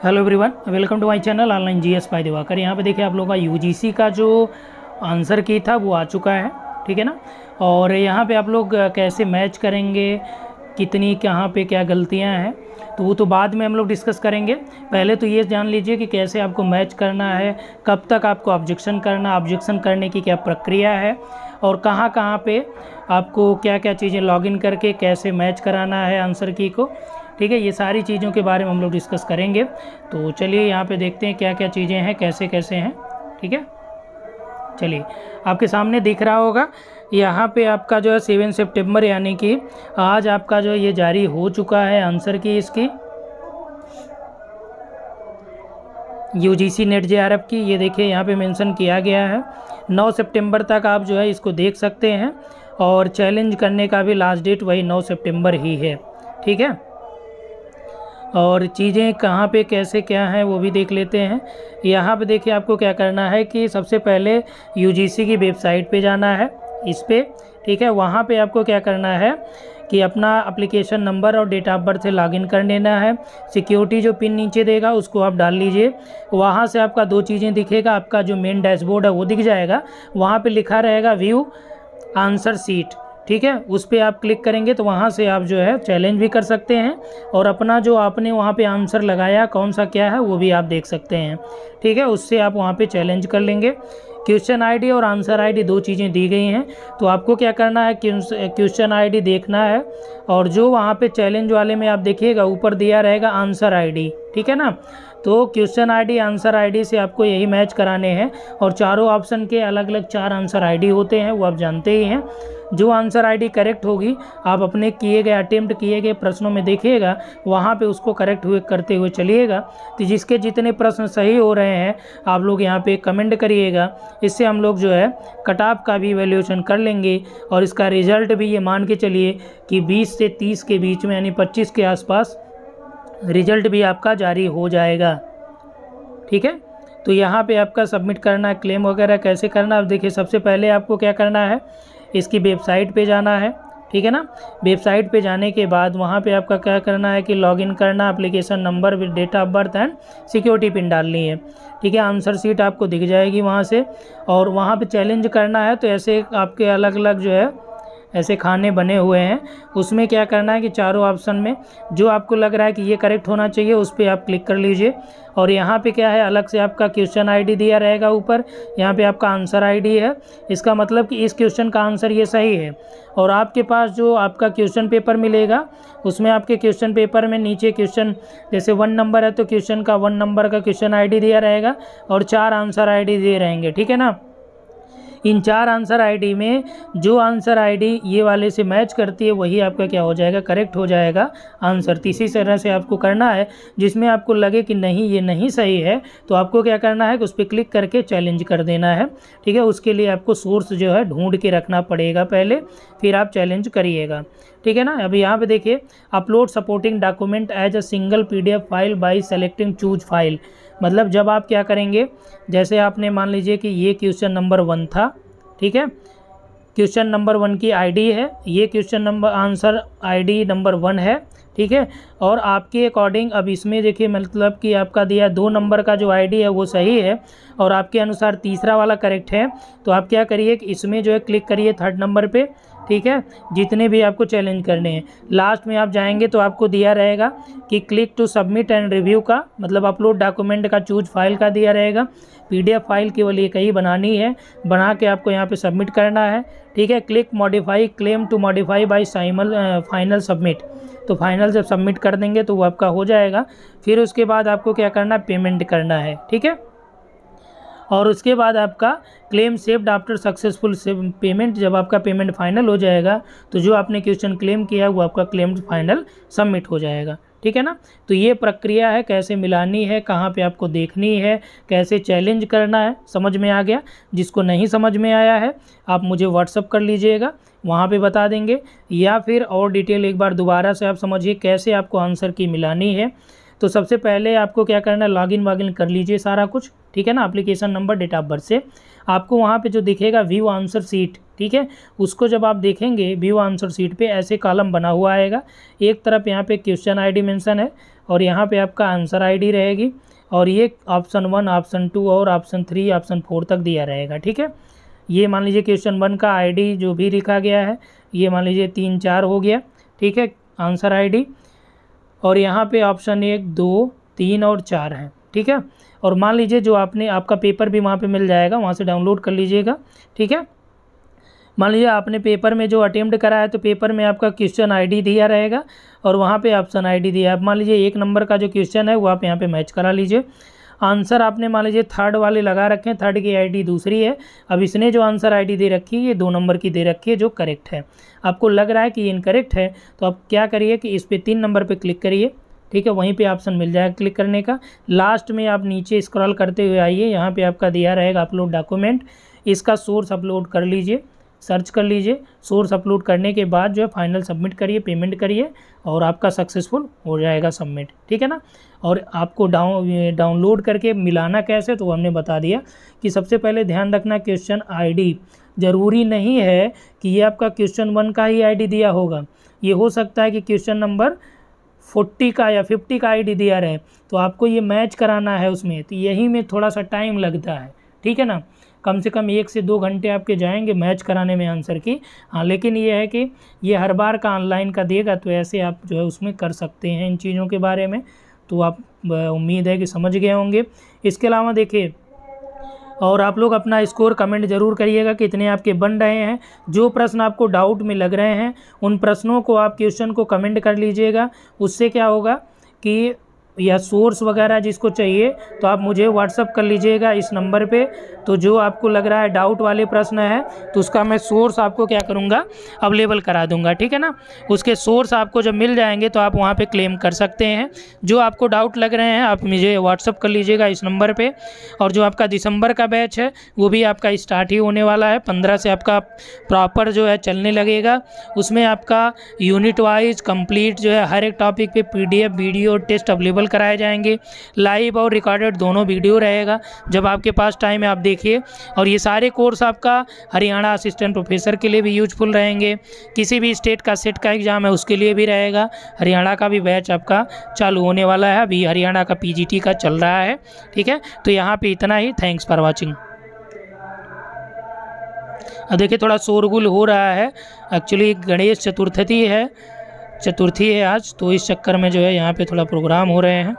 Hello everyone, welcome to my channel online GS by Diwakar. यहाँ पे देखिए आप लोगों का यूजीसी का जो आंसर की था वो आ चुका है, ठीक है ना। और यहाँ पे आप लोग कैसे मैच करेंगे, कितनी कहाँ पे क्या गलतियाँ हैं, तो वो तो बाद में हम लोग डिस्कस करेंगे। पहले तो ये जान लीजिए कि कैसे आपको मैच करना है, कब तक आपको ऑब्जेक्शन करना, ऑब्जेक्शन करने की क्या प्रक्रिया है, और कहाँ कहाँ पे आपको क्या क्या चीज़ें लॉगिन करके कैसे मैच कराना है आंसर की को, ठीक है। ये सारी चीज़ों के बारे में हम लोग डिस्कस करेंगे। तो चलिए यहाँ पे देखते हैं क्या क्या चीज़ें हैं, कैसे कैसे हैं, ठीक है। चलिए, आपके सामने दिख रहा होगा यहाँ पे आपका जो है 7 सितंबर यानी कि आज आपका जो ये जारी हो चुका है आंसर की इसकी यूजीसी नेट जेआरएफ की। ये देखिए यहाँ पे मेंशन किया गया है 9 सितंबर तक आप जो है इसको देख सकते हैं, और चैलेंज करने का भी लास्ट डेट वही 9 सितंबर ही है, ठीक है। और चीज़ें कहाँ पे कैसे क्या हैं वो भी देख लेते हैं। यहाँ पे देखिए आपको क्या करना है कि सबसे पहले यूजीसी की वेबसाइट पे जाना है, इस पे, ठीक है। वहाँ पे आपको क्या करना है कि अपना एप्लीकेशन नंबर और डेट ऑफ बर्थ से लॉगिन कर लेना है। सिक्योरिटी जो पिन नीचे देगा उसको आप डाल लीजिए। वहाँ से आपका दो चीज़ें दिखेगा, आपका जो मेन डैशबोर्ड है वो दिख जाएगा, वहाँ पर लिखा रहेगा व्यू आंसर सीट, ठीक है। उस पर आप क्लिक करेंगे तो वहाँ से आप जो है चैलेंज भी कर सकते हैं, और अपना जो आपने वहाँ पे आंसर लगाया कौन सा क्या है वो भी आप देख सकते हैं, ठीक है। उससे आप वहाँ पे चैलेंज कर लेंगे। क्वेश्चन आईडी और आंसर आईडी दो चीज़ें दी गई हैं, तो आपको क्या करना है, क्वेश्चन आईडी देखना है, और जो वहाँ पे चैलेंज वाले में आप देखिएगा ऊपर दिया रहेगा आंसर आईडी, ठीक है ना। तो क्वेश्चन आईडी आंसर आईडी से आपको यही मैच कराने हैं, और चारों ऑप्शन के अलग अलग 4 आंसर आईडी होते हैं, वो आप जानते ही हैं। जो आंसर आईडी करेक्ट होगी आप अपने किए गए अटेम्प्ट किए गए प्रश्नों में देखिएगा, वहाँ पे उसको करेक्ट हुए करते हुए चलिएगा। तो जिसके जितने प्रश्न सही हो रहे हैं आप लोग यहाँ पे कमेंट करिएगा, इससे हम लोग जो है कट ऑफ का भी इवैल्यूएशन कर लेंगे, और इसका रिजल्ट भी ये मान के चलिए कि 20 से 30 के बीच में यानी 25 के आसपास रिजल्ट भी आपका जारी हो जाएगा, ठीक है। तो यहाँ पे आपका सबमिट करना है, क्लेम वगैरह कैसे करना है। अब देखिए सबसे पहले आपको क्या करना है, इसकी वेबसाइट पे जाना है, ठीक है ना। वेबसाइट पे जाने के बाद वहाँ पे आपका क्या करना है कि लॉगिन करना, application number with date of birth and security pin डालनी है, ठीक है। आंसर सीट आपको दिख जाएगी वहाँ से, और वहाँ पे चैलेंज करना है। तो ऐसे आपके अलग अलग जो है ऐसे खाने बने हुए हैं, उसमें क्या करना है कि चारों ऑप्शन में जो आपको लग रहा है कि ये करेक्ट होना चाहिए उस पर आप क्लिक कर लीजिए। और यहाँ पे क्या है, अलग से आपका क्वेश्चन आईडी दिया रहेगा ऊपर, यहाँ पे आपका आंसर आईडी है। इसका मतलब कि इस क्वेश्चन का आंसर ये सही है। और आपके पास जो आपका क्वेश्चन पेपर मिलेगा उसमें आपके क्वेश्चन पेपर में नीचे क्वेश्चन जैसे 1 नंबर है तो क्वेश्चन का 1 नंबर का क्वेश्चन आई दिया रहेगा, और 4 आंसर आई दिए रहेंगे, ठीक है ना। इन 4 आंसर आईडी में जो आंसर आईडी ये वाले से मैच करती है वही आपका क्या हो जाएगा, करेक्ट हो जाएगा आंसर। तो इसी तरह से आपको करना है, जिसमें आपको लगे कि नहीं ये नहीं सही है तो आपको क्या करना है कि उस पर क्लिक करके चैलेंज कर देना है, ठीक है। उसके लिए आपको सोर्स जो है ढूंढ के रखना पड़ेगा पहले, फिर आप चैलेंज करिएगा, ठीक है ना। अभी यहाँ पे देखिए upload supporting document as a single PDF file by selecting choose file. मतलब जब आप क्या करेंगे, जैसे आपने मान लीजिए कि ये क्वेश्चन नंबर 1 था, ठीक है। क्वेश्चन नंबर 1 की आईडी है, ये question number answer ID number 1 है, ठीक है। और आपके अकॉर्डिंग अब इसमें देखिए मतलब कि आपका दिया 2 नंबर का जो आईडी है वो सही है, और आपके अनुसार तीसरा वाला करेक्ट है। तो आप क्या करिए कि इसमें जो है क्लिक करिए 3rd नंबर पे, ठीक है। जितने भी आपको चैलेंज करने हैं लास्ट में आप जाएंगे तो आपको दिया रहेगा कि click to submit and review का, मतलब अपलोड डॉक्यूमेंट का चूज फाइल का दिया रहेगा। PDF फाइल केवल एक ही बनानी है, बना के आपको यहाँ पे सबमिट करना है, ठीक है। Click modify claim to modify by final submit. तो फाइनल जब सबमिट कर देंगे तो वो आपका हो जाएगा। फिर उसके बाद आपको क्या करना है, पेमेंट करना है, ठीक है। और उसके बाद आपका claim saved after successful payment, जब आपका पेमेंट फाइनल हो जाएगा तो जो आपने क्वेश्चन क्लेम किया वो आपका क्लेम फाइनल सबमिट हो जाएगा, ठीक है ना। तो ये प्रक्रिया है, कैसे मिलानी है, कहाँ पे आपको देखनी है, कैसे चैलेंज करना है, समझ में आ गया। जिसको नहीं समझ में आया है आप मुझे व्हाट्सअप कर लीजिएगा, वहाँ पे बता देंगे, या फिर और डिटेल एक बार दोबारा से आप समझिए कैसे आपको आंसर की मिलानी है। तो सबसे पहले आपको क्या करना है, लॉगिन वागिन कर लीजिए सारा कुछ, ठीक है ना, application number, date of birth से। आपको वहाँ पे जो दिखेगा व्यू आंसर सीट, ठीक है, उसको जब आप देखेंगे व्यू आंसर सीट पे ऐसे कॉलम बना हुआ आएगा। एक तरफ यहाँ पे क्वेश्चन आईडी मेंशन है और यहाँ पे आपका आंसर आईडी रहेगी और ये ऑप्शन 1, ऑप्शन 2 और ऑप्शन 3, ऑप्शन 4 तक दिया रहेगा, ठीक है। ये मान लीजिए क्वेश्चन 1 का आईडी जो भी लिखा गया है, ये मान लीजिए 3, 4 हो गया, ठीक है, आंसर आईडी। और यहाँ पे ऑप्शन 1, 2, 3 और 4 है, ठीक है। और मान लीजिए जो आपका पेपर भी वहाँ पे मिल जाएगा, वहाँ से डाउनलोड कर लीजिएगा, ठीक है। मान लीजिए आपने पेपर में जो अटेम्प्ट करा है तो पेपर में आपका क्वेश्चन आईडी दिया रहेगा और वहाँ पे ऑप्शन आईडी दिया है। मान लीजिए 1 नंबर का जो क्वेश्चन है वो आप यहाँ पे मैच करा लीजिए। आंसर आपने मान लीजिए 3rd वाले लगा रखे हैं, 3rd की आईडी दूसरी है। अब इसने जो आंसर आईडी दे रखी है ये 2 नंबर की दे रखी है जो करेक्ट है। आपको लग रहा है कि ये इनकरेक्ट है तो आप क्या करिए कि इस पर 3 नंबर पर क्लिक करिए, ठीक है, वहीं पे ऑप्शन मिल जाएगा क्लिक करने का। लास्ट में आप नीचे स्क्रॉल करते हुए आइए, यहाँ पे आपका दिया रहेगा अपलोड डॉक्यूमेंट, इसका सोर्स अपलोड कर लीजिए, सर्च कर लीजिए। सोर्स अपलोड करने के बाद जो है फाइनल सबमिट करिए, पेमेंट करिए और आपका सक्सेसफुल हो जाएगा सबमिट, ठीक है ना। और आपको डाउनलोड करके मिलाना कैसे, तो हमने बता दिया कि सबसे पहले ध्यान रखना क्वेश्चन आईडी ज़रूरी नहीं है कि ये आपका क्वेश्चन 1 का ही आईडी दिया होगा। ये हो सकता है कि क्वेश्चन नंबर 40 का या 50 का आईडी दिया रहे, तो आपको ये मैच कराना है उसमें, तो यही में थोड़ा सा टाइम लगता है, ठीक है ना। कम से कम 1 से 2 घंटे आपके जाएंगे मैच कराने में आंसर की। हाँ, लेकिन ये है कि ये हर बार का ऑनलाइन का देगा, तो ऐसे आप जो है उसमें कर सकते हैं इन चीज़ों के बारे में। तो आप उम्मीद है कि समझ गए होंगे। इसके अलावा देखिए, और आप लोग अपना स्कोर कमेंट ज़रूर करिएगा कितने आपके बन रहे हैं। जो प्रश्न आपको डाउट में लग रहे हैं उन प्रश्नों को आप क्वेश्चन को कमेंट कर लीजिएगा। उससे क्या होगा कि या सोर्स वगैरह जिसको चाहिए तो आप मुझे व्हाट्सअप कर लीजिएगा इस नंबर पे। तो जो आपको लग रहा है डाउट वाले प्रश्न है तो उसका मैं सोर्स आपको क्या करूँगा, अवेलेबल करा दूंगा, ठीक है ना। उसके सोर्स आपको जब मिल जाएंगे तो आप वहाँ पे क्लेम कर सकते हैं। जो आपको डाउट लग रहे हैं आप मुझे व्हाट्सअप कर लीजिएगा इस नंबर पर। और जो आपका दिसंबर का बैच है वो भी आपका स्टार्ट ही होने वाला है, 15 से आपका प्रॉपर जो है चलने लगेगा। उसमें आपका यूनिट वाइज कंप्लीट जो है हर एक टॉपिक पे PDF वीडियो टेस्ट अवेलेबल कराए जाएंगे। लाइव और रिकॉर्डेड दोनों वीडियो रहेगा, जब आपके पास टाइम है आप देखिए। और ये सारे कोर्स आपका हरियाणा असिस्टेंट प्रोफेसर के लिए भी यूजफुल रहेंगे। किसी भी स्टेट का सेट का एग्ज़ाम है उसके लिए भी रहेगा। हरियाणा का भी बैच आपका चालू होने वाला है, अभी हरियाणा का PGT का चल रहा है, ठीक है। तो यहाँ पे इतना ही। Thanks for watching. अब देखिए थोड़ा शोरगुल हो रहा है, एक्चुअली गणेश चतुर्थी है आज, तो इस चक्कर में जो है यहाँ पे थोड़ा प्रोग्राम हो रहे हैं।